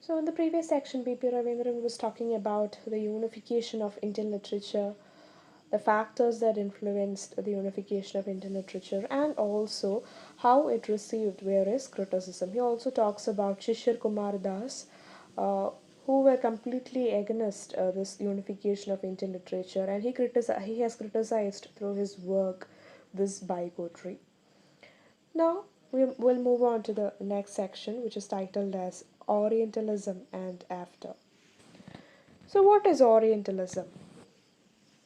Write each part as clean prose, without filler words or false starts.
So in the previous section, B.P. Raveendran was talking about the unification of Indian literature, the factors that influenced the unification of Indian literature, and also how it received various criticism. He also talks about Shishir Kumar Das, uh, who were completely against this unification of Indian literature, and he has criticized through his work this bigotry. Now we'll move on to the next section, which is titled as Orientalism and After. So, what is Orientalism?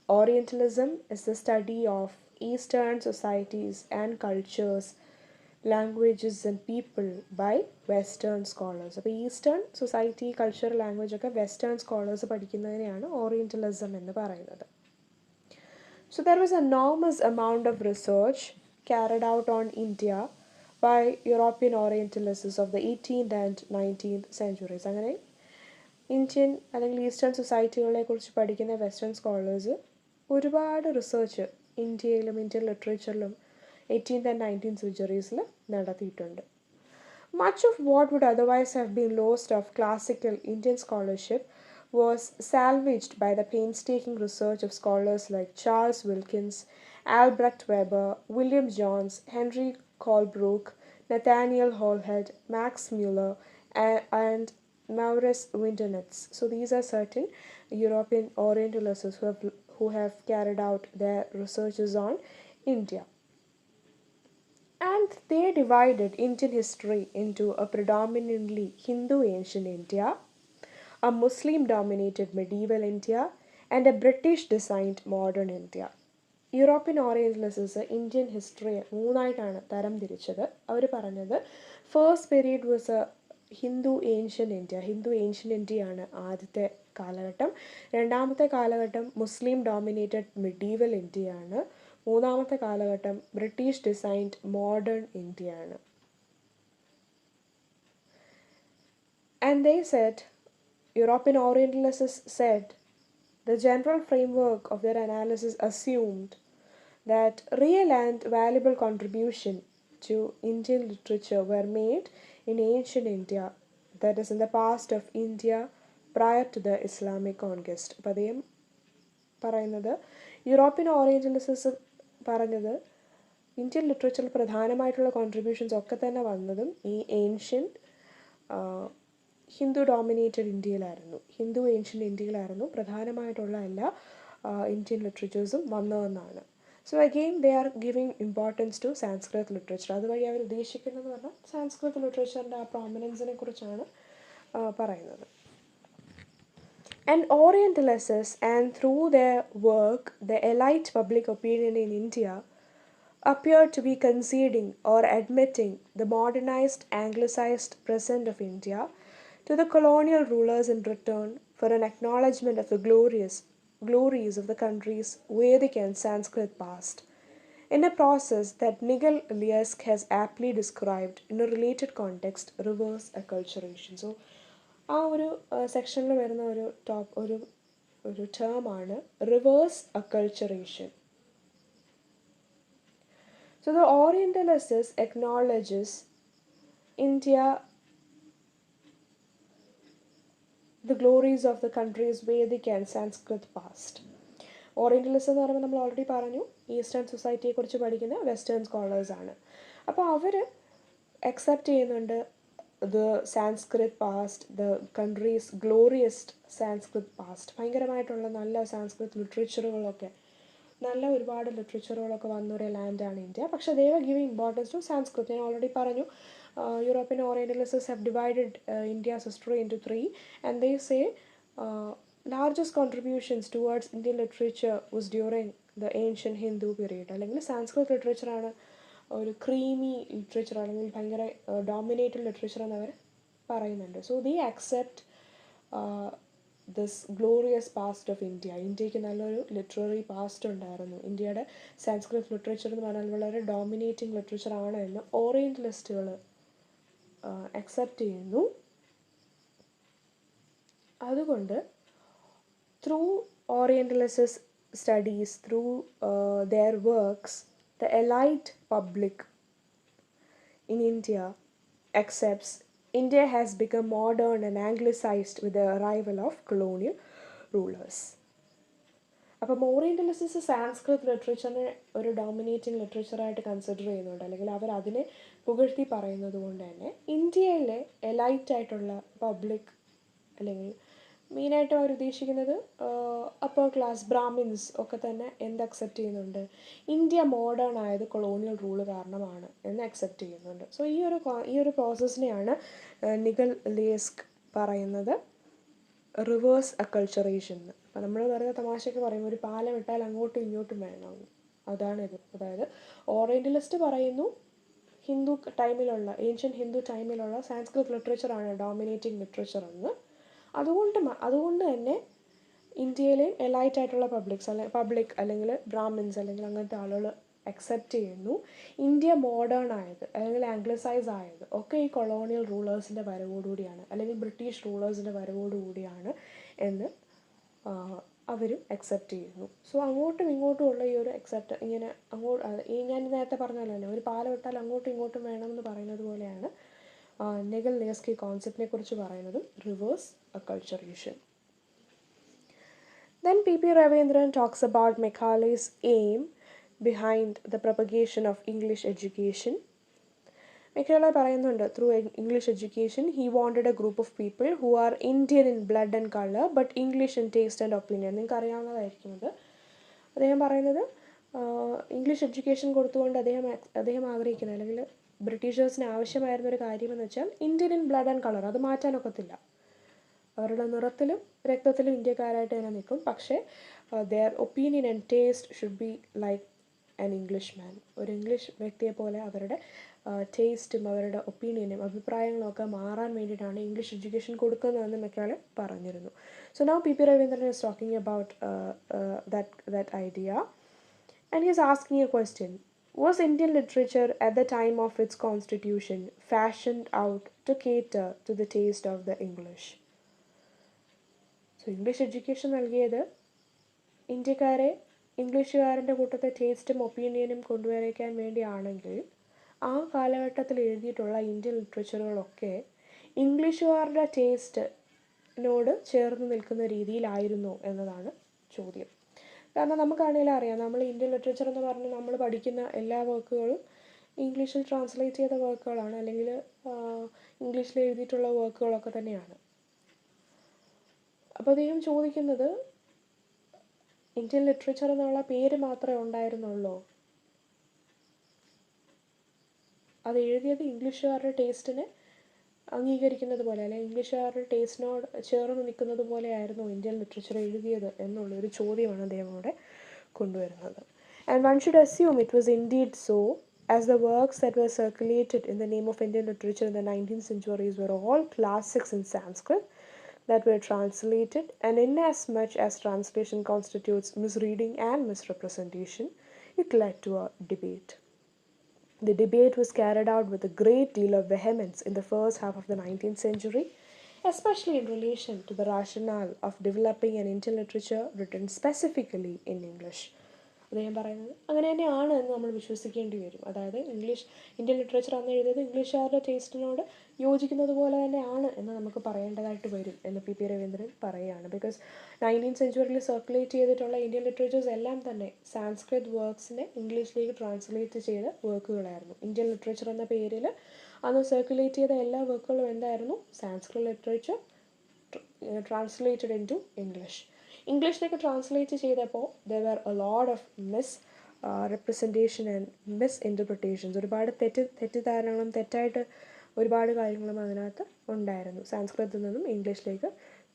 Orientalism is the study of Eastern societies and cultures, languages, and people by Western scholars. അപ്പോൾ eastern society culture language ഒക്കെ western scholars പഠിക്കുന്നതിനെയാണ് orientalism എന്ന് പറയുന്നത്. So there was an enormous amount of research carried out on India by European Orientalists of the 18th and 19th centuries. അങ്ങനെ Indian അല്ലെങ്കിൽ eastern സൊസൈറ്റികളെ കുറിച്ച് പഠിക്കുന്ന western scholars ഒരുപാട് research ഇന്ത്യയിലും Indian ലിറ്ററേച്ചറിലും 18th and 19th centuries നടത്തിയിട്ടുണ്ട്. Much of what would otherwise have been lost of classical Indian scholarship was salvaged by the painstaking research of scholars like Charles Wilkins, Albrecht Weber, William Jones, Henry Colebrook, Nathaniel Hallhead, Max Muller, and Maurice Windenitz. So these are certain European Orientalists who have carried out their researches on India. And they divided Indian history into a predominantly Hindu ancient India, a Muslim-dominated medieval India, and a British-designed modern India. European orientalist Indian ഹിസ്റ്ററിയെ മൂന്നായിട്ടാണ് തരം തിരിച്ചത്. അവർ പറഞ്ഞത് first period was a Hindu ancient ഇന്ത്യയാണ് ആദ്യത്തെ കാലഘട്ടം. രണ്ടാമത്തെ കാലഘട്ടം മുസ്ലിം ഡോമിനേറ്റഡ് മിഡീവൽ ഇന്ത്യയാണ്. മൂന്നാമത്തെ കാലഘട്ടം ബ്രിട്ടീഷ് ഡിസൈൻഡ് മോഡേൺ ഇന്ത്യയാണ്. And they said, European Orientalists said, the general framework of their analysis assumed that real and valuable contribution to Indian literature were made in ancient India, that is in the past of India prior to the Islamic conquest. അപ്പോൾ അദ്ദേഹം പറയുന്നത് European orientalist പറഞ്ഞത് Indian ലിറ്ററേച്ചറിൽ പ്രധാനമായിട്ടുള്ള contributions ഒക്കെ തന്നെ വന്നതും ഈ ancient Hindu dominated ഇന്ത്യയിലായിരുന്നു പ്രധാനമായിട്ടുള്ള എല്ലാ ഇന്ത്യൻ ലിറ്ററേച്ചേഴ്സും വന്നതെന്നാണ്. So again they are giving importance to Sanskrit literature. അതുവഴി അവർ ഉദ്ദേശിക്കുന്നതെന്ന് പറഞ്ഞാൽ സാൻസ്ക്രിത് ലിറ്ററേച്ചറിൻ്റെ ആ പ്രോമിനൻസിനെ കുറിച്ചാണ് പറയുന്നത്. And Orientalists, and through their work, the elite public opinion in India appeared to be conceding or admitting the modernized, anglicized present of India to the colonial rulers in return for an acknowledgement of the glories of the country's Vedic and Sanskrit past, in a process that Nigel Liesk has aptly described in a related context, reverse acculturation. So, ആ ഒരു സെക്ഷനിൽ വരുന്ന ഒരു ടേമാണ് reverse acculturation. So the Orientalists acknowledges India, the glories of the country's Vedic and Sanskrit past. Orientalist എന്ന് പറയുമ്പോൾ നമ്മൾ already പറഞ്ഞു ഈസ്റ്റേൺ സൊസൈറ്റിയെക്കുറിച്ച് പഠിക്കുന്ന വെസ്റ്റേൺ സ്കോളേഴ്സാണ്. അപ്പോൾ അവർ അക്സെപ്റ്റ് ചെയ്യുന്നുണ്ട് the Sanskrit past, the country's glorious Sanskrit past. ഭയങ്കരമായിട്ടുള്ള നല്ല സാൻസ്ക്രിത് ലിറ്ററേച്ചറുകളൊക്കെ നല്ല ഒരുപാട് ലിറ്ററേച്ചറുകളൊക്കെ വന്നൊരു ലാൻഡാണ് ഇന്ത്യ. പക്ഷേ they were giving importance to Sanskrit. ഞാൻ ഓൾറെഡി പറഞ്ഞു European ഓറിയന്റലിsts have divided India's history into three, and they say largest contributions towards Indian literature was during the ancient Hindu period. അല്ലെങ്കിൽ Sanskrit ലിറ്ററേച്ചറാണ് ഒരു creamy literature അല്ലെങ്കിൽ ഭയങ്കര dominated literature എന്നവർ പറയുന്നുണ്ട്. So they accept this glorious past of India. ഇന്ത്യക്ക് നല്ലൊരു literary past ഉണ്ടായിരുന്നു. ഇന്ത്യയുടെ സാൻസ്ക്രിറ്റ് ലിറ്ററേച്ചർ എന്ന് പറഞ്ഞാൽ വളരെ ഡോമിനേറ്റിംഗ് ലിറ്ററേച്ചർ ആണ് എന്ന് ഓറിയന്റലിസ്റ്റുകൾ അക്സെപ്റ്റ് ചെയ്യുന്നു. അതുകൊണ്ട് through orientalist studies, through their works, the elite public in India accepts India has become modern and anglicized with the arrival of colonial rulers. അപ്പം ഓറിയൻ്റലിസ്റ്റ് സാൻസ്ക്രിറ്റ് ലിറ്ററേച്ചറിനെ ഒരു ഡോമിനേറ്റിംഗ് ലിറ്ററേച്ചറായിട്ട് കൺസിഡർ ചെയ്യുന്നുണ്ട്, അല്ലെങ്കിൽ അവർ അതിനെ പുകഴ്ത്തി പറയുന്നത് കൊണ്ട് തന്നെ ഇന്ത്യയിലെ എലൈറ്റ് ആയിട്ടുള്ള പബ്ലിക്, അല്ലെങ്കിൽ മെയിനായിട്ടും അവർ ഉദ്ദേശിക്കുന്നത് അപ്പർ ക്ലാസ് ബ്രാഹ്മിൻസ് ഒക്കെ തന്നെ എന്ത് അക്സെപ്റ്റ് ചെയ്യുന്നുണ്ട്, ഇന്ത്യ മോഡേൺ ആയത് കൊളോണിയൽ റൂള് കാരണമാണ് എന്ന് അക്സെപ്റ്റ് ചെയ്യുന്നുണ്ട്. സോ ഈ ഒരു പ്രോസസ്സിനെയാണ് നിഗൽ ലേസ്ക് പറയുന്നത് റിവേഴ്സ് അക്കൾച്ചറേഷൻ എന്ന്. അപ്പം നമ്മൾ വെറുതെ തമാശയ്ക്ക് പറയും ഒരു പാലം ഇട്ടാൽ അങ്ങോട്ടും ഇങ്ങോട്ടും വേണമെന്ന്. അതാണിത്. അതായത് ഓറിയൻ്റലിസ്റ്റ് പറയുന്നു ഹിന്ദു ടൈമിലുള്ള, ഏൻഷ്യൻ ഹിന്ദു ടൈമിലുള്ള സാൻസ്ക്രിറ്റ് ലിറ്ററേച്ചറാണ് ഡോമിനേറ്റിംഗ് ലിറ്ററേച്ചർ എന്ന്. അതുകൊണ്ട് തന്നെ ഇന്ത്യയിലെ എലൈറ്റ് ആയിട്ടുള്ള പബ്ലിക് അല്ലെങ്കിൽ ബ്രാഹ്മിൻസ് അല്ലെങ്കിൽ അങ്ങനത്തെ ആളുകൾ അക്സെപ്റ്റ് ചെയ്യുന്നു ഇന്ത്യ മോഡേൺ ആയത് അല്ലെങ്കിൽ ആംഗ്ലസൈസ് ആയത് ഒക്കെ ഈ കൊളോണിയൽ റൂളേഴ്സിൻ്റെ വരവോടുകൂടിയാണ്, അല്ലെങ്കിൽ ബ്രിട്ടീഷ് റൂളേഴ്സിൻ്റെ വരവോടുകൂടിയാണ് എന്ന് അവരും അക്സെപ്റ്റ് ചെയ്യുന്നു. സോ അങ്ങോട്ടും ഇങ്ങോട്ടും ഉള്ള ഈ ഒരു അക്സെപ്റ്റ് ഇങ്ങനെ ഞാൻ നേരത്തെ പറഞ്ഞല്ലോ തന്നെ ഒരു പാലം ഇട്ടാൽ അങ്ങോട്ടും ഇങ്ങോട്ടും വേണമെന്ന് പറയുന്നത് പോലെയാണ് നിഗൽ ലേസ്ക് ഈ കോൺസെപ്റ്റിനെ കുറിച്ച് പറയുന്നതും reverse acculturation. Then P.P. Raveendran talks about Macaulay's aim behind the propagation of English education. Macaulay പറയുന്നുണ്ട് through English education he wanted A group of people who are Indian in blood and colour but English in taste and opinion. നിങ്ങൾക്ക് അറിയാവുന്നതായിരിക്കും അത്. അദ്ദേഹം പറയുന്നത് English education കൊടുത്തുകൊണ്ട് അദ്ദേഹം ആഗ്രഹിക്കുന്നത്, അല്ലെങ്കിൽ ബ്രിട്ടീഷേഴ്സിന് ആവശ്യമായിരുന്നൊരു കാര്യമെന്ന് വെച്ചാൽ Indian in blood and colour. അത് മാറ്റാനൊക്കത്തില്ല. അവരുടെ നിറത്തിലും രക്തത്തിലും ഇന്ത്യക്കാരായിട്ട് തന്നെ നിൽക്കും, പക്ഷേ their opinion and taste should be like an Englishman. ഒരു ഇംഗ്ലീഷ് വ്യക്തിയെ പോലെ അവരുടെ ടേസ്റ്റും അവരുടെ ഒപ്പീനിയനും അഭിപ്രായങ്ങളും ഒക്കെ മാറാൻ വേണ്ടിയിട്ടാണ് ഇംഗ്ലീഷ് എഡ്യൂക്കേഷൻ കൊടുക്കുന്നതെന്ന് മെക്കാളെ പറഞ്ഞിരുന്നു. So now P.P. Raveendran is talking about that idea, and he is asking a question. Was Indian literature at the time of its constitution fashioned out to cater to the taste of the English? So English education നൽകിയത് ഇംഗ്ലീഷുകാരൻ്റെ കൂട്ടത്തെ ടേസ്റ്റും ഒപ്പീനിയനും കൊണ്ടുവരയ്ക്കാൻ വേണ്ടിയാണെങ്കിൽ ആ കാലഘട്ടത്തിൽ എഴുതിയിട്ടുള്ള Indian ലിറ്ററേച്ചറുകളൊക്കെ ഇംഗ്ലീഷുകാരുടെ ടേസ്റ്റിനോട് ചേർന്ന് നിൽക്കുന്ന രീതിയിലായിരുന്നു എന്നതാണ് ചോദ്യം. കാരണം നമുക്കാണെങ്കിലും അറിയാം, നമ്മൾ ഇന്ത്യൻ ലിറ്ററേച്ചർ എന്ന് പറഞ്ഞ് നമ്മൾ പഠിക്കുന്ന എല്ലാ വർക്കുകളും ഇംഗ്ലീഷിൽ ട്രാൻസ്ലേറ്റ് ചെയ്ത വർക്കുകളാണ്, അല്ലെങ്കിൽ ഇംഗ്ലീഷിൽ എഴുതിയിട്ടുള്ള വർക്കുകളൊക്കെ തന്നെയാണ്. അപ്പോൾ അദ്ദേഹം ചോദിക്കുന്നത് ഇന്ത്യൻ ലിറ്ററേച്ചർ എന്നുള്ള പേര് മാത്രമേ ഉണ്ടായിരുന്നുള്ളൂ, അത് എഴുതിയത് ഇംഗ്ലീഷുകാരുടെ ടേസ്റ്റിനെ അംഗീകരിക്കുന്നത് പോലെ, അല്ലെങ്കിൽ ഇംഗ്ലീഷുകാരുടെ ടേസ്റ്റിനോട് ചേർന്ന് നിൽക്കുന്നത് പോലെയായിരുന്നു ഇന്ത്യൻ ലിറ്ററേച്ചർ എഴുതിയത് എന്നുള്ളൊരു ചോദ്യമാണ് അദ്ദേഹം അവിടെ കൊണ്ടുവരുന്നത്. And one should assume it was indeed so, as the works that were circulated in the name of Indian literature in the 19th centuries were all classics in Sanskrit that were translated, and inasmuch as translation constitutes misreading and misrepresentation, it led to a debate. The debate was carried out with a great deal of vehemence in the first half of the 19th century, especially in relation to the rationale of developing an Indian literature written specifically in English. അദ്ദേഹം പറയുന്നത് അങ്ങനെ തന്നെയാണ് എന്ന് നമ്മൾ വിശ്വസിക്കേണ്ടി വരും. അതായത് Indian literature അന്ന് എഴുതിയത് ഇംഗ്ലീഷുകാരുടെ ടേസ്റ്റിനോട് യോജിക്കുന്നത് പോലെ തന്നെയാണ് എന്ന് നമുക്ക് പറയേണ്ടതായിട്ട് വരും എന്ന് P.P. രവീന്ദ്രൻ പറയുകയാണ്. ബിക്കോസ് 19th സെഞ്ച്വറിയിൽ സർക്കുലേറ്റ് ചെയ്തിട്ടുള്ള ഇന്ത്യൻ ലിറ്ററേച്ചേഴ്സ് എല്ലാം തന്നെ സാൻസ്ക്രിറ്റ് വർക്ക്സിനെ ഇംഗ്ലീഷിലേക്ക് ട്രാൻസ്ലേറ്റ് ചെയ്ത വർക്കുകളായിരുന്നു. ഇന്ത്യൻ ലിറ്ററേച്ചർ എന്ന പേരിൽ അന്ന് സർക്കുലേറ്റ് ചെയ്ത എല്ലാ വർക്കുകളും എന്തായിരുന്നു? Sanskrit literature translated into ഇംഗ്ലീഷിലേക്ക് ട്രാൻസ്ലേറ്റ് ചെയ്തപ്പോൾ there were a lot of representation and misinterpretations. ഒരുപാട് തെറ്റിദ്ധാരണകളും തെറ്റായിട്ട് ഒരുപാട് കാര്യങ്ങളും അതിനകത്ത് ഉണ്ടായിരുന്നു സാൻസ്ക്രിറ്റിൽ നിന്നും ഇംഗ്ലീഷിലേക്ക്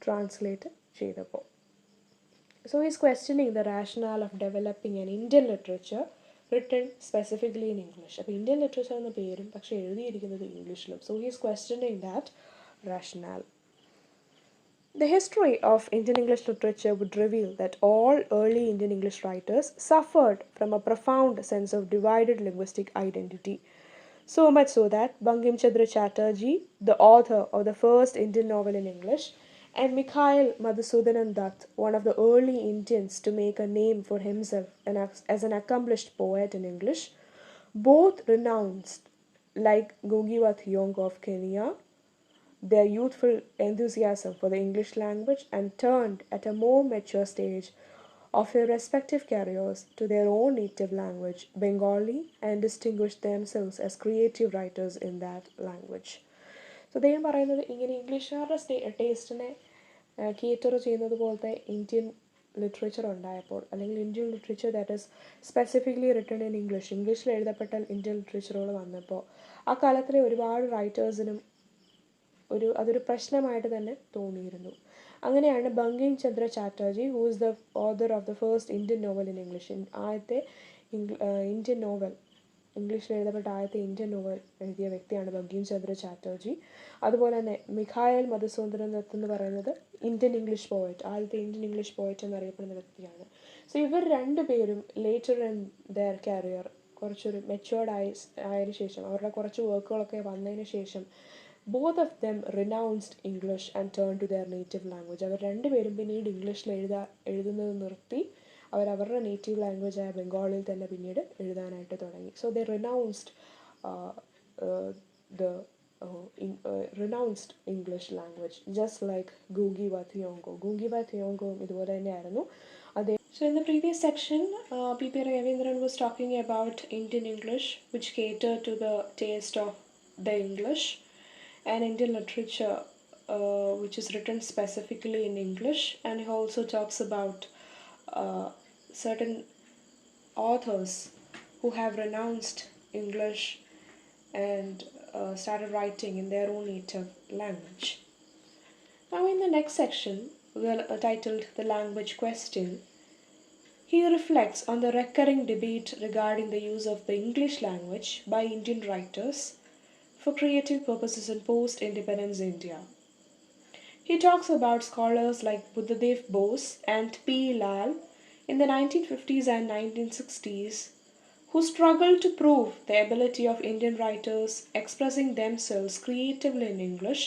ട്രാൻസ്ലേറ്റ് ചെയ്തപ്പോൾ. So is questioning the rational of developing an Indian literature written specifically in English. അപ്പോൾ ഇന്ത്യൻ ലിറ്ററേച്ചർ എന്ന പേരും പക്ഷേ എഴുതിയിരിക്കുന്നത് ഇംഗ്ലീഷിലും. So is questioning that rational. The history of Indian English literature would reveal that all early Indian English writers suffered from a profound sense of divided linguistic identity. So much so that Bankim Chandra Chatterjee, the author of the first Indian novel in English, and Mikhail Madhusudanan Dutt, one of the early Indians to make a name for himself as an accomplished poet in English, both renounced, like Gogiwa Thiong'o of Kenya, their youthful enthusiasm for the English language and turned at a more mature stage of their respective careers to their own native language, Bengali, and distinguished themselves as creative writers in that language. So അദ്ദേഹം പറയുന്നത് ഇങ്ങനെ ഇംഗ്ലീഷുകാരുടെ ടേസ്റ്റിനെ cater ചെയ്യുന്നത് പോലത്തെ Indian literature ഉണ്ടായപ്പോൾ, അല്ലെങ്കിൽ Indian literature that is specifically written in ഇംഗ്ലീഷിൽ എഴുതപ്പെട്ട Indian ലിറ്ററേച്ചറുകൾ വന്നപ്പോൾ ആ കാലത്തിലെ ഒരുപാട് റൈറ്റേഴ്സിനും അതൊരു പ്രശ്നമായിട്ട് തന്നെ തോന്നിയിരുന്നു. അങ്ങനെയാണ് Bankim Chandra Chatterjee, who is the author of the first Indian novel in English, ആദ്യത്തെ ഇന്ത്യൻ നോവൽ, ഇംഗ്ലീഷിൽ എഴുതപ്പെട്ട ആദ്യത്തെ ഇന്ത്യൻ നോവൽ എഴുതിയ വ്യക്തിയാണ് ബങ്കിം ചന്ദ്ര ചാറ്റർജി. അതുപോലെ തന്നെ മിഖായൽ മധുസൂദനൻ ദത്ത് എന്ന് പറയുന്നത് ഇന്ത്യൻ ഇംഗ്ലീഷ് പോയറ്റ്, ആദ്യത്തെ ഇന്ത്യൻ ഇംഗ്ലീഷ് പോയറ്റ് എന്നറിയപ്പെടുന്ന വ്യക്തിയാണ്. സോ ഇവർ രണ്ടുപേരും ലേറ്റർ ഇൻ ദെയർ കരിയർ കുറച്ചൊരു മെച്ചുവേർഡ് ആയതിനു ശേഷം, അവരുടെ കുറച്ച് വർക്കുകളൊക്കെ വന്നതിന് ശേഷം, both of them renounced English and turn to their native language. അവർ രണ്ടുപേരും പിന്നീട് ഇംഗ്ലീഷിൽ എഴുതുന്നത് നിർത്തി അവരുടെ നേറ്റീവ് ലാംഗ്വേജായ ബംഗാളിൽ തന്നെ പിന്നീട് എഴുതാനായിട്ട് തുടങ്ങി. So they renounced renounced English language, just like ഗൂഗി വ തിയോങ്കോവും ഇതുപോലെ തന്നെയായിരുന്നു. So in the previous section, P.P. Raveendran was talking about Indian English, which catered to the taste of the English, and Indian literature, which is written specifically in English. And he also talks about certain authors who have renounced English and started writing in their own native language. Now in the next section, titled The Language Question, he reflects on the recurring debate regarding the use of the English language by Indian writers for creative purposes in post-independence India. He talks about scholars like Buddhadev Bose and P. Lal in the 1950s and 1960s, who struggled to prove the ability of Indian writers expressing themselves creatively in English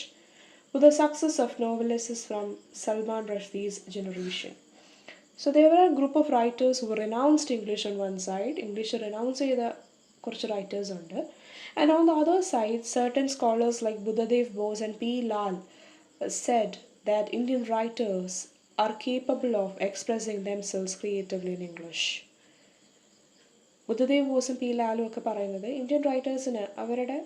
with the success of novelists from Salman Rushdie's generation. So there were a group of writers who renounced English on one side, English renounced the കുറച്ച് writers under, and on the other side certain scholars like Buddhadev Bose and P. Lal said that Indian writers are capable of expressing themselves creatively in English. Buddhadev ബോസും P ലാലും ഒക്കെ പറയുന്നത് Indian റൈറ്റേഴ്സിന് അവരുടെ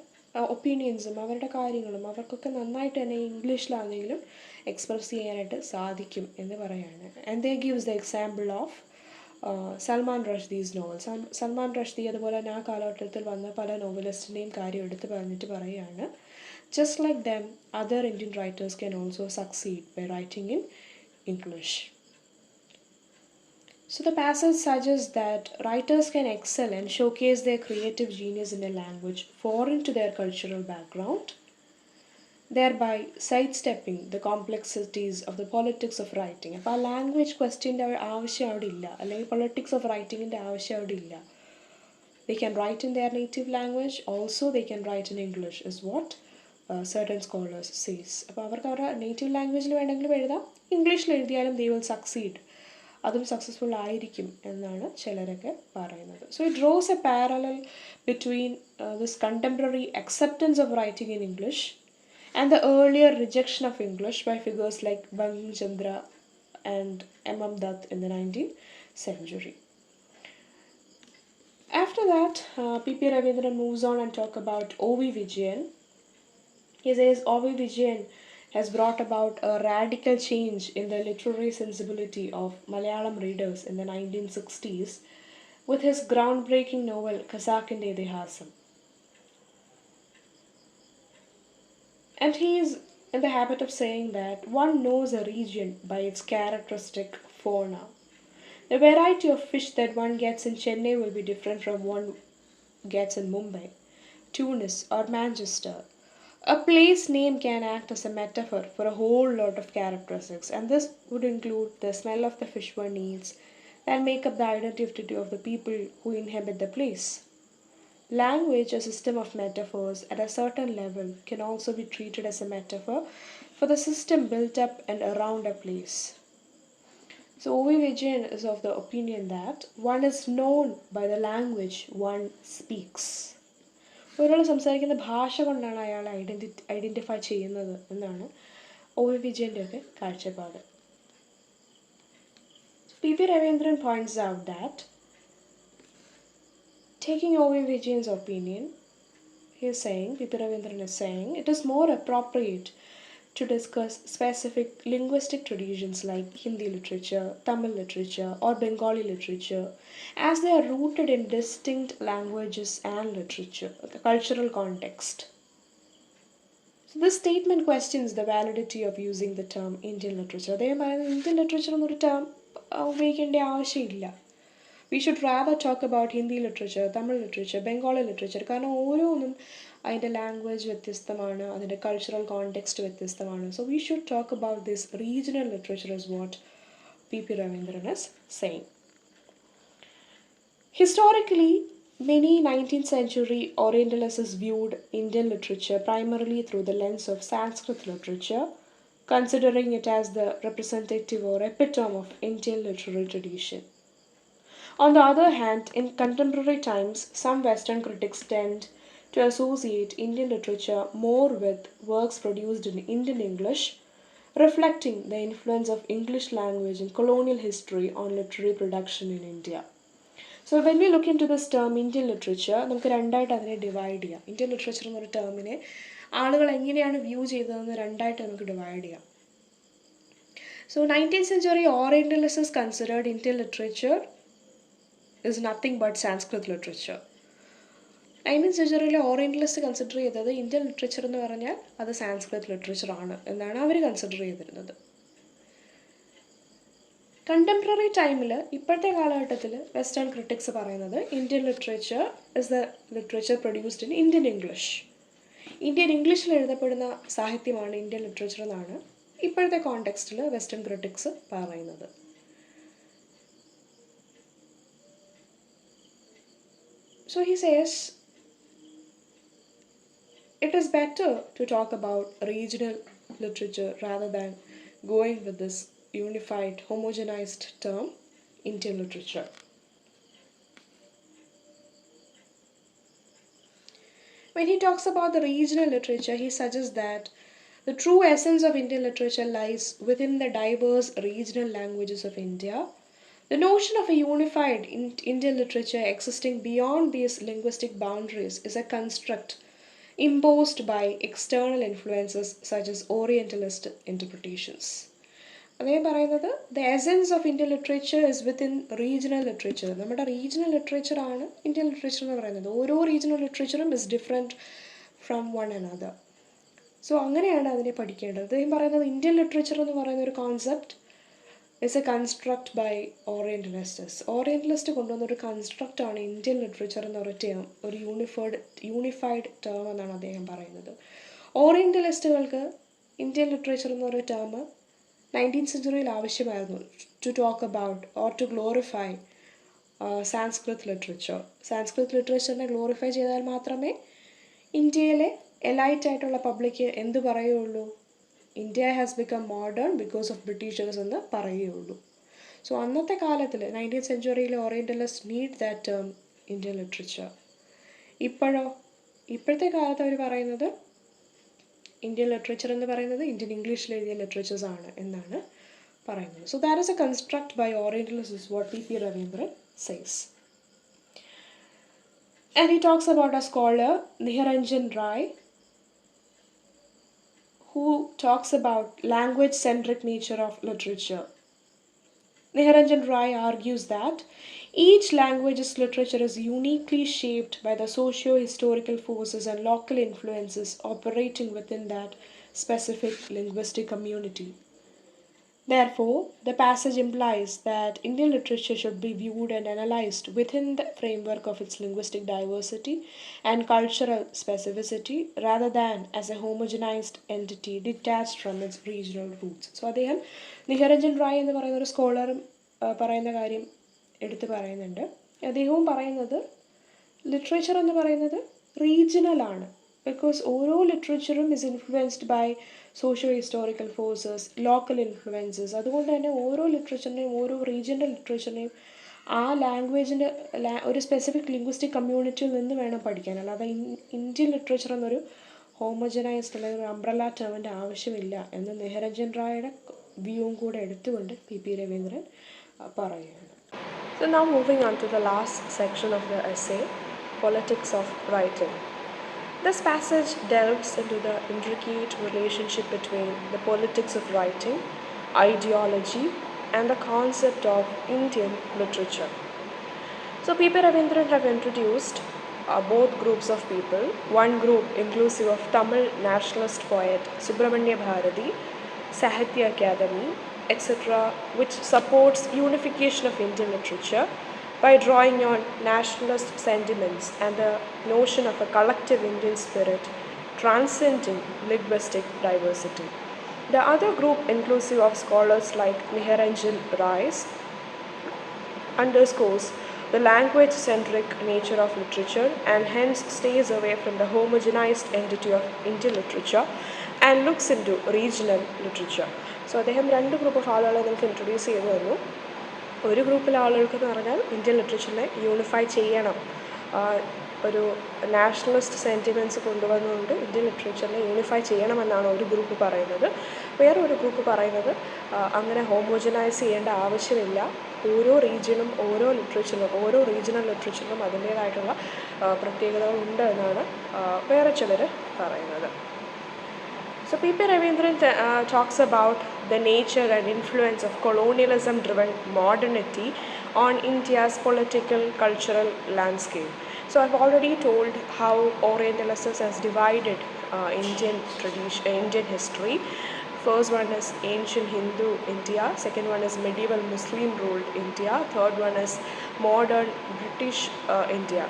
ഒപ്പീനിയൻസും അവരുടെ കാര്യങ്ങളും അവർക്കൊക്കെ നന്നായിട്ട് തന്നെ ഇംഗ്ലീഷിലാണെങ്കിലും എക്സ്പ്രസ് ചെയ്യാനായിട്ട് സാധിക്കും എന്ന് പറയാണ്. And they gives the example of Salman Rushdie's novel. Salman Rushdie അതുപോലെ തന്നെ ആ കാലഘട്ടത്തിൽ വന്ന പല നോവലിസ്റ്റിൻ്റെയും കാര്യം എടുത്ത് പറഞ്ഞിട്ട് പറയുകയാണ്, just like them other Indian writers can also succeed by writing in English. So the passage suggests that writers can excel and showcase their creative genius in a language foreign to their cultural background, thereby sidestepping the complexities of the politics of writing. അപ്പോൾ ആ language ക്വസ്റ്റ്യൻ്റെ ആവശ്യം അവിടെ ഇല്ല, അല്ലെങ്കിൽ politics of റൈറ്റിങ്ങിൻ്റെ ആവശ്യം അവിടെ ഇല്ല. They can write in their native language, also they can write in English is what certain scholars says. അപ്പോൾ അവർക്ക് അവരുടെ നേറ്റീവ് ലാംഗ്വേജിൽ വേണമെങ്കിലും എഴുതാം, ഇംഗ്ലീഷിൽ എഴുതിയാലും they will succeed, അതും സക്സസ്ഫുൾ ആയിരിക്കും എന്നാണ് ചിലരൊക്കെ പറയുന്നത്. So it draws a parallel between this contemporary acceptance of writing in English and the earlier rejection of English by figures like Bankim Chandra and M.M. Dutt in the 19th century. After that, P.P. Raveendran moves on and talk about O.V. Vijayan. He says O.V. Vijayan has brought about a radical change in the literary sensibility of Malayalam readers in the 1960s with his groundbreaking novel Khazakinte Idihasam. And he is in the habit of saying that one knows a region by its characteristic fauna. The variety of fish that one gets in Chennai will be different from one gets in Mumbai, Tunis, or Manchester. A place name can act as a metaphor for a whole lot of characteristics, and this would include the smell of the fish one eats that make up the identity of the people who inhabit the place. Language, a system of metaphors at a certain level, can also be treated as a metaphor for the system built up and around a place. So O.V. Vijayan is of the opinion that one is known by the language one speaks. ഒരാൾ സംസാരിക്കുന്ന ഭാഷ കൊണ്ടാണ് അയാളെ identify ചെയ്യുന്നത് എന്നാണ് O V വിജയൻ്റെയൊക്കെ കാഴ്ചപ്പാട്. P.P. Raveendran points out that, taking O.V. Vijayan's opinion, P.P. Raveendran is saying, it is more appropriate to discuss specific linguistic traditions like Hindi literature, Tamil literature, or Bengali literature, as they are rooted in distinct languages and literature, cultural context. So this statement questions the validity of using the term Indian literature. They are Indian literature എന്നൊരു term ഉപയോഗിക്കേണ്ട ആവശ്യമില്ല. We should rather talk about Hindi literature, Tamil literature, Bengali literature. കാരണം ഓരോന്നും അതിൻ്റെ language വ്യത്യസ്തമാണ്, അതിൻ്റെ cultural context വ്യത്യസ്തമാണ്. So we should talk about this regional literature is what P.P. Raveendran is saying. Historically, many 19th century Orientalists viewed Indian literature primarily through the lens of Sanskrit literature, considering it as the representative or epitome of Indian literary tradition. On the other hand, in contemporary times, some Western critics tend to associate Indian literature more with works produced in Indian English, reflecting the influence of English language and colonial history on literary production in India. So when we look into this term Indian literature, നമുക്ക് രണ്ടായിട്ട് അതിനെ divide ചെയ്യാം. Indian literature എന്നൊരു ടേമിനെ ആളുകൾ എങ്ങനെയാണ് view ചെയ്തതെന്ന് രണ്ടായിട്ട് നമുക്ക് ഡിവൈഡ് ചെയ്യാം. So 19th century Orientalists considered Indian literature is nothing but Sanskrit literature. 19th centuryയിലെ ഓറിയന്റലിസ്റ്റ് കൺസിഡർ ചെയ്തത് ഇന്ത്യൻ ലിറ്ററേച്ചർ എന്ന് പറഞ്ഞാൽ അത് സാൻസ്ക്രിറ്റ് ലിറ്ററേച്ചർ ആണ് എന്നാണ് അവർ കൺസിഡർ ചെയ്തിരുന്നത്. കണ്ടംപററി ടൈമിൽ ഇപ്പോഴത്തെ കാലഘട്ടത്തിൽ വെസ്റ്റേൺ ക്രിട്ടിക്സ് പറയുന്നത് Indian literature is the literature produced in Indian English. Indian ഇംഗ്ലീഷിൽ എഴുതപ്പെടുന്ന സാഹിത്യമാണ് ഇന്ത്യൻ ലിറ്ററേച്ചർ എന്നാണ് ഇപ്പോഴത്തെ കോണ്ടെക്സ്റ്റിൽ വെസ്റ്റേൺ ക്രിട്ടിക്സ് പറയുന്നത്. So he says, it is better to talk about regional literature rather than going with this unified, homogenized term, Indian literature. When he talks about the regional literature, he suggests that the true essence of Indian literature lies within the diverse regional languages of India. The notion of a unified Indian literature existing beyond these linguistic boundaries is a construct imposed by external influences such as Orientalist interpretations. അതേ പറയുന്നത് the essence of Indian literature is within regional literature. നമ്മുടെ regional literature ആണ് Indian literature എന്ന് പറയുന്നത്. ഓരോ regional ലിറ്ററേച്ചറും is different from one another. So അങ്ങനെയാണ് അതിനെ പഠിക്കേണ്ടത്. അദ്ദേഹം പറയുന്നത് ഇന്ത്യൻ ലിറ്ററേച്ചർ എന്ന് പറയുന്ന ഒരു concept is a construct by orientalists. Orientalist കൊണ്ടുവന്നൊരു കൺസ്ട്രക്റ്റാണ് ഇന്ത്യൻ ലിറ്ററേച്ചർ എന്ന് ഒരു ടേം, ഒരു യൂണിഫൈഡ് ടേം എന്നാണ് അദ്ദേഹം പറയുന്നത്. ഓറിയന്റലിസ്റ്റുകൾക്ക് ഇന്ത്യൻ ലിറ്ററേച്ചർ എന്നൊരു ടേം 19th സെഞ്ച്വറിയിൽ ആവശ്യമായിരുന്നു to talk about or to glorify Sanskrit literature. Sanskrit ലിറ്ററേച്ചറിനെ ഗ്ലോറിഫൈ ചെയ്താൽ മാത്രമേ ഇന്ത്യയിലെ എലൈറ്റ് ആയിട്ടുള്ള പബ്ലിക്ക് എന്ത് പറയുള്ളൂ, India has become modern because of Britishers എന്ന് പറയുകയുള്ളൂ. സോ അന്നത്തെ കാലത്തിൽ 19th സെഞ്ച്വറിയിലെ orientalist need that term Indian literature. ഇപ്പോഴത്തെ കാലത്ത് അവർ പറയുന്നത് ഇന്ത്യൻ ലിറ്ററേച്ചർ എന്ന് പറയുന്നത് ഇന്ത്യൻ ഇംഗ്ലീഷിൽ എഴുതിയ ലിറ്ററേച്ചേഴ്സ് ആണ് എന്നാണ് പറയുന്നത്. So that is a construct by orientalist is what P.P. Raveendran says. And he talks about a scholar, Niharanjan Rai, who talks about language-centric nature of literature. Niharanjan Rai argues that each language's literature is uniquely shaped by the socio-historical forces and local influences operating within that specific linguistic community. Therefore, the passage implies that Indian literature should be viewed and analyzed within the framework of its linguistic diversity and cultural specificity rather than as a homogenized entity detached from its regional roots. So, അദ്ദേഹം നിഹരഞ്ജൻ റായ് എന്ന് പറയുന്ന ഒരു സ്കോളറും പറയുന്ന കാര്യം എടുത്ത് പറയുന്നുണ്ട്. അദ്ദേഹവും പറയുന്നത് ലിറ്ററേച്ചർ എന്ന് പറയുന്നത് റീജിയണലാണ്. ബിക്കോസ് ഓരോ ലിറ്ററേച്ചറും is influenced by socio historical forces, local influences. അതുകൊണ്ട് തന്നെ ഓരോ ലിറ്ററേച്ചറിനെയും ഓരോ റീജിയണൽ ലിറ്ററേച്ചറിനെയും ആ ലാംഗ്വേജിൻ്റെ ഒരു സ്പെസിഫിക് ലിംഗ്വിസ്റ്റിക് കമ്മ്യൂണിറ്റിയിൽ നിന്ന് വേണം പഠിക്കാൻ. അല്ലാതെ ഇന്ത്യൻ ലിറ്ററേച്ചർ എന്നൊരു ഹോമോജനൈസ്ഡ് അല്ലെങ്കിൽ ഒരു അംബ്രല്ല ടേമിൻ്റെ ആവശ്യമില്ല എന്ന് നിഹരഞ്ജൻ റായുടെ വ്യൂവും കൂടെ എടുത്തുകൊണ്ട് പി രവീന്ദ്രൻ പറയുകയാണ്. So now moving on to the last section of the essay, Politics of Writing. This passage delves into the intricate relationship between the politics of writing, ideology, and the concept of Indian literature. So P.P. Raveendran have introduced both groups of people. One group inclusive of Tamil nationalist poet Subramanya Bharati, Sahitya Academy, etc., which supports unification of Indian literature by drawing on nationalist sentiments and the notion of a collective Indian spirit transcending linguistic diversity. The other group, inclusive of scholars like Niharanjan Rai, underscores the language-centric nature of literature and hence stays away from the homogenized entity of Indian literature and looks into regional literature. So അദ്ദേഹം രണ്ട് group of ആളുകളെ നമുക്ക് introduce ചെയ്തു തന്നു. ഒരു ഗ്രൂപ്പിലെ ആളുകൾക്ക് എന്ന് പറഞ്ഞാൽ ഇന്ത്യൻ ലിറ്ററേച്ചറിനെ യൂണിഫൈ ചെയ്യണം, ഒരു നാഷണലിസ്റ്റ് സെൻറ്റിമെൻറ്റ്സ് കൊണ്ടുവന്നുകൊണ്ട് ഇന്ത്യൻ ലിറ്ററേച്ചറിനെ യൂണിഫൈ ചെയ്യണമെന്നാണ് ഒരു ഗ്രൂപ്പ് പറയുന്നത്. വേറെ ഒരു ഗ്രൂപ്പ് പറയുന്നത് അങ്ങനെ ഹോമോജനൈസ് ചെയ്യേണ്ട ആവശ്യമില്ല, ഓരോ റീജിയനും ഓരോ ലിറ്ററേച്ചറിനും ഓരോ റീജിയണൽ ലിറ്ററേച്ചറിനും അതിൻ്റേതായിട്ടുള്ള പ്രത്യേകതകളുണ്ട് എന്നാണ് വേറെ ചിലർ പറയുന്നത്. So P.P. Raveendran talks about the nature and influence of colonialism-driven modernity on India's political, cultural landscape. So I've already told how Orientalists has divided Indian history. First one is ancient Hindu India, second one is medieval Muslim ruled India, third one is modern British India.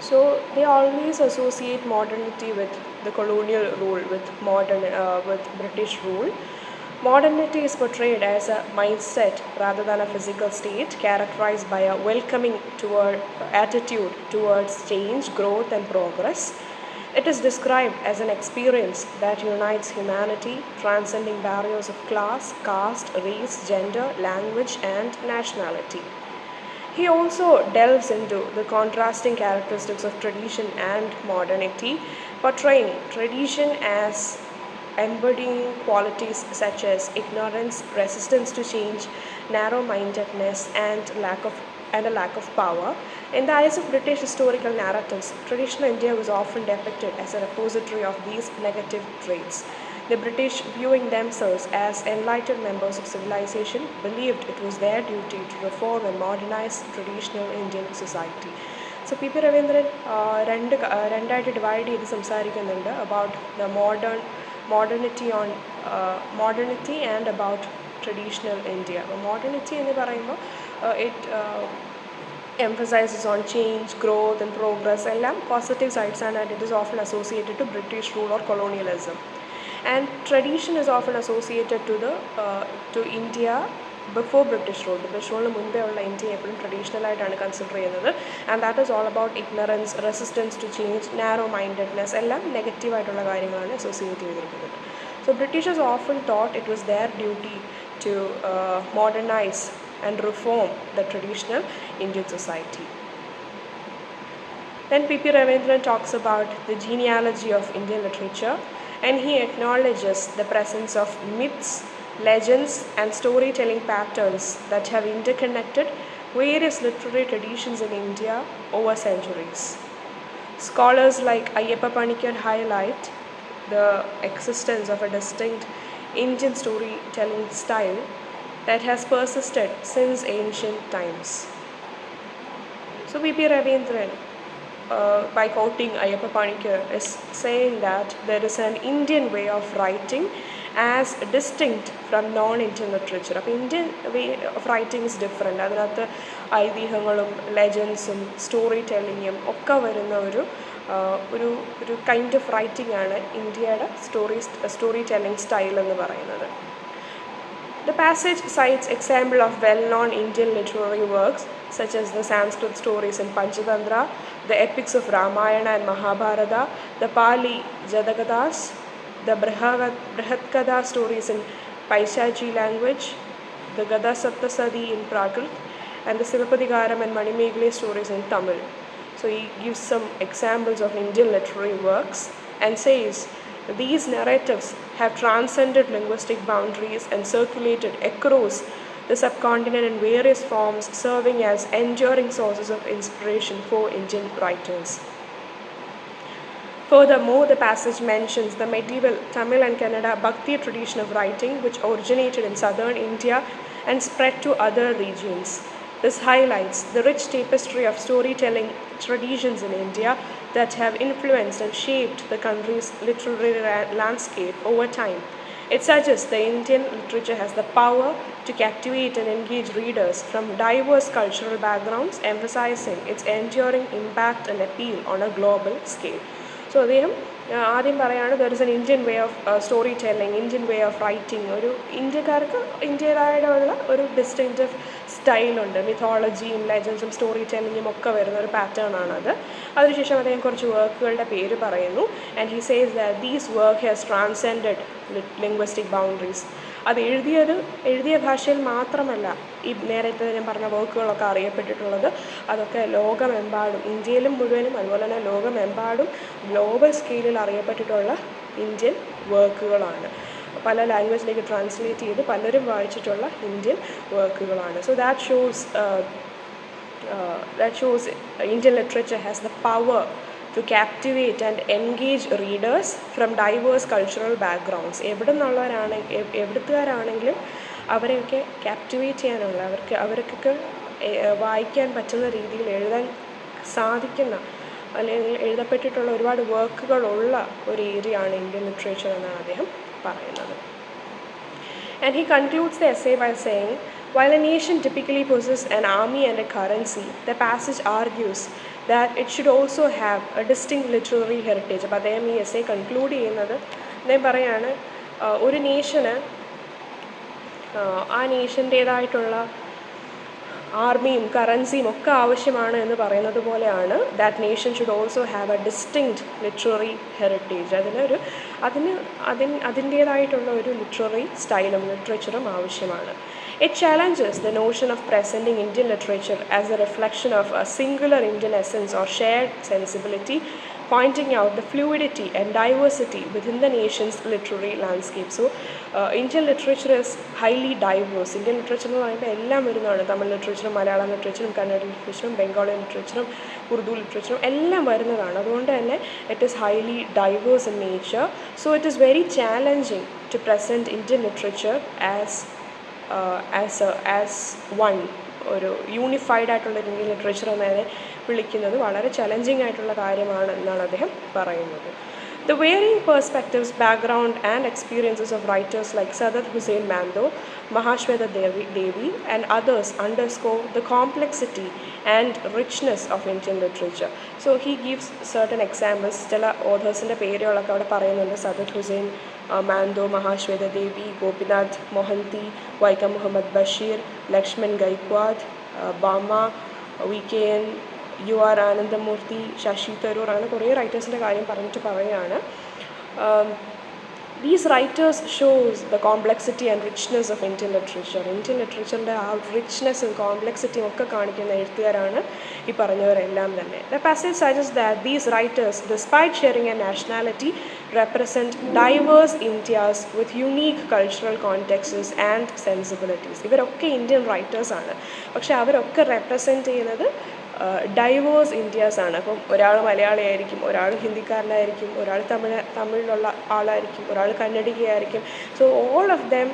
So they always associate modernity with the colonial rule, with British rule. Modernity is portrayed as a mindset rather than a physical state, characterized by a welcoming attitude towards change, growth, and progress. It is described as an experience that unites humanity, transcending barriers of class, caste, race, gender, language, and nationality. He also delves into the contrasting characteristics of tradition and modernity, portraying tradition as embodying qualities such as ignorance, resistance to change, narrow-mindedness, and a lack of power. In the eyes of British historical narratives, traditional India was often depicted as a repository of these negative traits. The British, viewing themselves as enlightened members of civilization, believed it was their duty to reform and modernize traditional Indian society. So P.P. Raveendran രണ്ടായിട്ട് divide ചെയ്ത് സംസാരിക്കുന്നുണ്ട് about the modernity and about traditional India. Modernity എന്ന് പറയുമ്പോൾ it emphasizes on change, growth, and progress. എല്ലാം positive sides and it is often associated to British rule or colonialism. And tradition is often associated to India before British rule. British rule മുൻപേ ഉള്ള India എപ്പോഴും traditional ആയിട്ടാണ് consider ചെയ്യുന്നത്. And that is all about ignorance, resistance to change, narrow mindedness, എല്ലാം നെഗറ്റീവായിട്ടുള്ള കാര്യങ്ങളാണ് associate ചെയ്തിരിക്കുന്നത്. So Britishers often thought it was their duty to modernize and reform the traditional Indian society. Then P.P. Raveendran talks about the genealogy of Indian literature, and he acknowledges the presence of myths, legends, and storytelling patterns that have interconnected various literary traditions in India over centuries. Scholars like Ayyappa Panikkar highlight the existence of a distinct Indian storytelling style that has persisted since ancient times. So P.P. Raveendran, by quoting Ayyappa Panikkar, is saying that there is an Indian way of writing as distinct from non-Indian literature. അപ്പോൾ Indian way of writing is different. അതിനകത്ത് ഐതിഹ്യങ്ങളും ലെജൻസും story ടെല്ലിങ്ങും ഒക്കെ വരുന്ന ഒരു kind of writing ആണ് ഇന്ത്യയുടെ story telling style എന്ന് പറയുന്നത്. The passage cites examples of well-known Indian literary works such as the Sanskrit stories in Panchatantra, the epics of Ramayana and Mahabharata, the Pali Jatakathas, the Brihatkatha stories in Paishachi language, the Gada Saptasadi in Prakrit, and the Sivapadikaram and Manimeghale stories in Tamil. So he gives some examples of Indian literary works and says these narratives have transcended linguistic boundaries and circulated across the subcontinent in various forms, serving as enduring sources of inspiration for Indian writers. Furthermore, the passage mentions the medieval Tamil and Kannada Bhakti tradition of writing, which originated in southern India and spread to other regions. This highlights the rich tapestry of storytelling traditions in India that have influenced and shaped the country's literary landscape over time. It suggests that Indian literature has the power to captivate and engage readers from diverse cultural backgrounds, emphasizing its enduring impact and appeal on a global scale. So അദ്ദേഹം ആദ്യം പറയുകയാണ് there is an Indian way of storytelling, Indian way of writing. ഒരു ഇന്ത്യക്കാർക്ക് ഇന്ത്യയുടേതായുള്ള ഒരു distinctive സ്റ്റൈലുണ്ട്, മിഥോളജിയും ലെജൻസും story ടെല്ലിങ്ങും ഒക്കെ വരുന്ന ഒരു pattern ആണത്. അതിനുശേഷം അദ്ദേഹം കുറച്ച് വർക്കുകളുടെ പേര് പറയുന്നു. And he says that these work has transcended linguistic boundaries. അത് എഴുതിയ ഭാഷയിൽ മാത്രമല്ല ഈ നേരത്തെ ഞാൻ പറഞ്ഞ വർക്കുകളൊക്കെ അറിയപ്പെട്ടിട്ടുള്ളത്. അതൊക്കെ ലോകമെമ്പാടും, ഇന്ത്യയിലും മുഴുവനും അതുപോലെ തന്നെ ലോകമെമ്പാടും ഗ്ലോബൽ സ്കെയിലിൽ അറിയപ്പെട്ടിട്ടുള്ള ഇന്ത്യൻ വർക്കുകളാണ്. പല ലാംഗ്വേജിലേക്ക് ട്രാൻസ്ലേറ്റ് ചെയ്ത് പലരും വായിച്ചിട്ടുള്ള ഇന്ത്യൻ വർക്കുകളാണ്. So that shows Indian literature has the power to captivate and engage readers from diverse cultural backgrounds. എവിടുത്തുകാരാണെങ്കിലും അവരെയൊക്കെ ക്യാപ്റ്റിവേറ്റ് ചെയ്യാനുള്ള, അവർക്കൊക്കെ വായിക്കാൻ പറ്റുന്ന രീതിയിൽ എഴുതാൻ സാധിക്കുന്ന അല്ലെങ്കിൽ എഴുതപ്പെട്ടിട്ടുള്ള ഒരുപാട് വർക്കുകളുള്ള ഒരു ഏരിയയാണ് ഇന്ത്യൻ ലിറ്ററേച്ചർ എന്നാണ് അദ്ദേഹം പറയുന്നത്. And he concludes the essay by saying, while a nation typically possesses an army and a currency, the passage argues that it should also have a distinct literary heritage. അപ്പോൾ അദ്ദേഹം ഈ essay conclude ചെയ്യുന്നത് അദ്ദേഹം പറയാണ്, ഒരു നേഷന് ആ നേഷൻ്റേതായിട്ടുള്ള ആർമിയും കറൻസിയും ഒക്കെ ആവശ്യമാണ് എന്ന് പറയുന്നത് പോലെയാണ് that nation should also have A distinct literary heritage. അതിൻ്റേതായിട്ടുള്ള ഒരു ലിറ്റററി സ്റ്റൈലും ലിറ്ററേച്ചറും ആവശ്യമാണ്. It challenges the notion of presenting Indian literature as a reflection of a singular Indian essence or shared sensibility, pointing out the fluidity and diversity within the nation's literary landscape. So, Indian literature is highly diverse. Indian literature എന്ന് പറയുമ്പോൾ എല്ലാം വരുന്നതാണ്. തമിഴ് ലിറ്ററേച്ചറും മലയാളം ലിറ്ററേച്ചറും കന്നഡ ലിറ്ററേച്ചറും ബംഗാളി ലിറ്ററേച്ചറും ഉറുദു ലിറ്ററേച്ചറും എല്ലാം വരുന്നതാണ്. അതുകൊണ്ട് തന്നെ it is highly diverse in nature. So, it is very challenging to present Indian literature as one, ഒരു unified ആയിട്ടുള്ള ഇന്ത്യൻ ലിറ്ററേച്ചർ എന്നതിനെ വിളിക്കുന്നത് വളരെ ചലഞ്ചിങ് ആയിട്ടുള്ള കാര്യമാണ് എന്നാണ് അദ്ദേഹം പറയുന്നത്. The varying perspectives, background and experiences of writers like Sadat Hussain Mando, Mahashweta Devi and others underscore the complexity and richness of Indian literature. So he gives certain examples. ചില ഓഥേഴ്സിൻ്റെ പേരുകളൊക്കെ അവിടെ പറയുന്നുണ്ട്. സദത് ഹുസൈൻ മാൻഡോ, മഹാശ്വേത ദേവി, ഗോപിനാഥ് മൊഹന്തി, വൈക്കം മുഹമ്മദ് ബഷീർ, ലക്ഷ്മൺ ഗൈക്വാദ്, ബാമ, VKN, UR ആനന്ദമൂർത്തി, ശശി തരൂർ, അങ്ങനെ കുറേ റൈറ്റേഴ്സിൻ്റെ കാര്യം പറഞ്ഞിട്ട് പറയുകയാണ്. These writers shows the complexity and richness of Indian literature. Indian literature ആ റിച്ച്നെസ്സും കോംപ്ലക്സിറ്റിയും ഒക്കെ കാണിക്കുന്ന എഴുത്തുകാരാണ് ഈ പറഞ്ഞവരെല്ലാം തന്നെ. The passage suggests that these writers, despite sharing a nationality, represent diverse Indias with unique cultural contexts and sensibilities. ഇവരൊക്കെ Indian റൈറ്റേഴ്സാണ്, പക്ഷെ അവരൊക്കെ represent ചെയ്യുന്നത് diverse ഇന്ത്യാസാണ്. അപ്പം ഒരാൾ മലയാളിയായിരിക്കും, ഒരാൾ ഹിന്ദിക്കാരനായിരിക്കും, ഒരാൾ തമിഴിലുള്ള ആളായിരിക്കും, ഒരാൾ കന്നഡികയായിരിക്കും. So all of them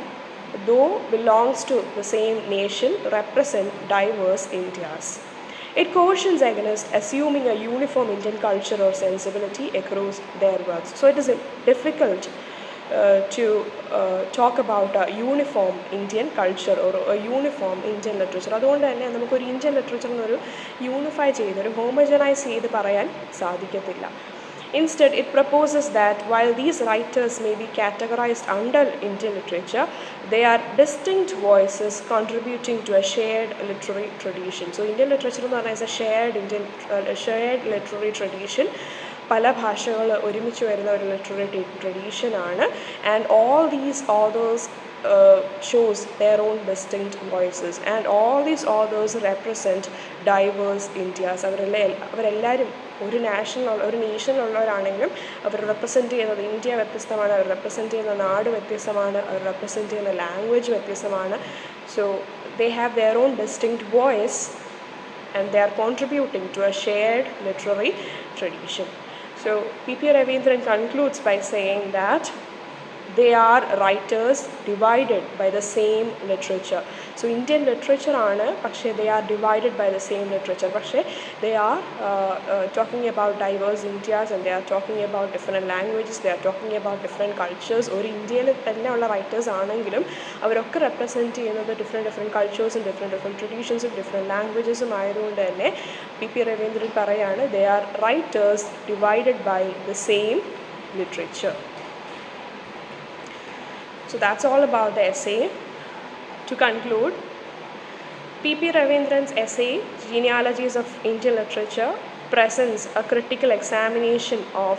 though belongs to the same nation represent diverse Indias. It cautions against assuming a uniform Indian culture or sensibility across their works. So it is difficult to talk about a uniform Indian culture or a uniform Indian literature. അതുകൊണ്ട് തന്നെ നമുക്കൊരു Indian ലിറ്ററേച്ചറിനൊരു unify ചെയ്ത് ഒരു ഹോമജനൈസ് ചെയ്ത് പറയാൻ സാധിക്കത്തില്ല. Instead, it proposes that while these writers may be categorized under Indian literature, they are distinct voices contributing to a shared literary tradition. So, Indian literature is a shared literary tradition പല ഭാഷകൾ ഒരുമിച്ച് വരുന്ന ഒരു literary ട്രഡീഷനാണ്. And all these authors shows their own distinct voices, and all these authors represent diverse Indias. അവരെല്ലാവരും ഒരു നേഷനിലുള്ളവരാണെങ്കിലും അവർ represent ചെയ്യുന്നത് India വ്യത്യസ്തമാണ്, അവർ റെപ്രസെൻറ്റ് ചെയ്യുന്ന നാട് വ്യത്യസ്തമാണ്, അവർ റെപ്രസെൻറ്റ് ചെയ്യുന്ന ലാംഗ്വേജ് വ്യത്യസ്തമാണ്. So they have their own distinct voice and they are contributing to a shared literary tradition. So P.P. Raveendran concludes by saying that they are writers divided by the same literature. So Indian literature ആണ്, പക്ഷേ they are divided by the same literature. പക്ഷേ they are talking about diverse Indias, and they are talking about different languages, they are talking about different cultures. ഒരു ഇന്ത്യയിൽ തന്നെ ഉള്ള writers ആണെങ്കിലും അവരൊക്കെ represent ചെയ്യുന്നത് different cultures, different traditions, different languages ആയതുകൊണ്ട് തന്നെ P.P. Raveendran പറയാണ് they are writers divided by the same literature. So that's all about the essay. To conclude, P.P. Raveendran's essay, Genealogies of Indian Literature, presents a critical examination of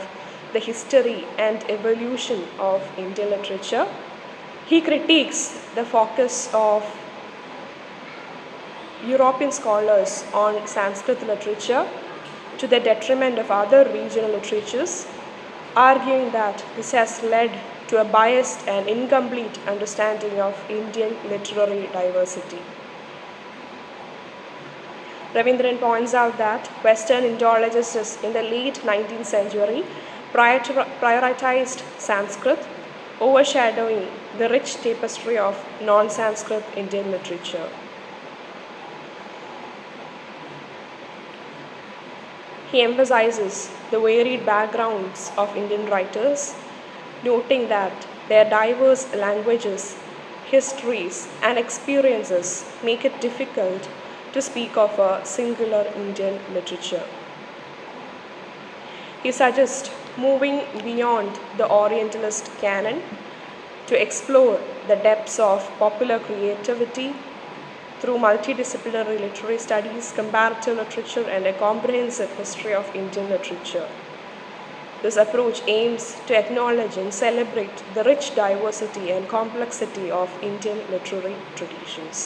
the history and evolution of Indian literature. He critiques the focus of European scholars on Sanskrit literature to the detriment of other regional literatures, arguing that this has led to a biased and incomplete understanding of Indian literary diversity. Raveendran points out that Western Indologists in the late 19th century prioritized Sanskrit, overshadowing the rich tapestry of non-Sanskrit Indian literature. He emphasizes the varied backgrounds of Indian writers, noting that their diverse languages, histories, and experiences make it difficult to speak of a singular Indian literature. He suggests moving beyond the Orientalist canon to explore the depths of popular creativity through multidisciplinary literary studies, comparative literature, and a comprehensive history of Indian literature. This approach aims to acknowledge and celebrate the rich diversity and complexity of Indian literary traditions.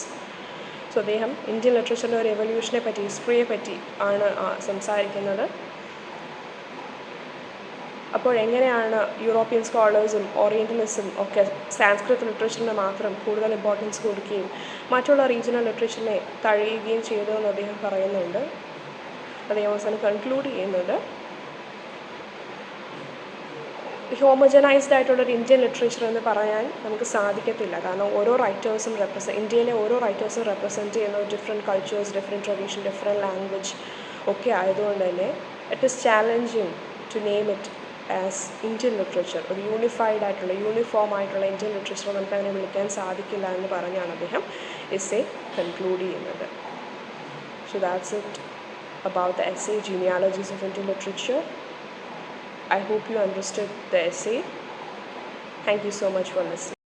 So അദ്ദേഹം Indian ലിറ്ററേച്ചറിൻ്റെ ഒരു എവല്യൂഷനെ പറ്റി, ഹിസ്റ്ററിയെ പറ്റി ആണ് സംസാരിക്കുന്നത്. അപ്പോൾ എങ്ങനെയാണ് European സ്കോളേഴ്സും orientalism ഒക്കെ സാൻസ്ക്രിറ്റ് ലിറ്ററേച്ചറിന് മാത്രം കൂടുതൽ ഇമ്പോർട്ടൻസ് കൊടുക്കുകയും മറ്റുള്ള റീജിയണൽ ലിറ്ററേച്ചറിനെ തഴയുകയും ചെയ്തതെന്ന് അദ്ദേഹം പറയുന്നുണ്ട്. അദ്ദേഹം അവസാനം കൺക്ലൂഡ് ചെയ്യുന്നത് ഹോമജനൈസ്ഡ് ആയിട്ടുള്ളൊരു ഇന്ത്യൻ ലിറ്ററേച്ചർ എന്ന് പറയാൻ നമുക്ക് സാധിക്കത്തില്ല. കാരണം ഓരോ റൈറ്റേഴ്സും ഇന്ത്യയിലെ ഓരോ റൈറ്റേഴ്സും റെപ്രസെൻറ്റ് ചെയ്യുന്ന different cultures, different tradition, different language ഒക്കെ ആയതുകൊണ്ട് തന്നെ it is challenging to name it as Indian literature. ഒരു യൂണിഫോം ആയിട്ടുള്ള ഇന്ത്യൻ ലിറ്ററേച്ചർ നമുക്ക് അതിനെ വിളിക്കാൻ സാധിക്കില്ല എന്ന് പറഞ്ഞാണ് അദ്ദേഹം എസ്സേ കൺക്ലൂഡ് ചെയ്യുന്നത്. So that's it about the essay Genealogies of Indian Literature. I hope you understood the essay. Thank you so much for listening.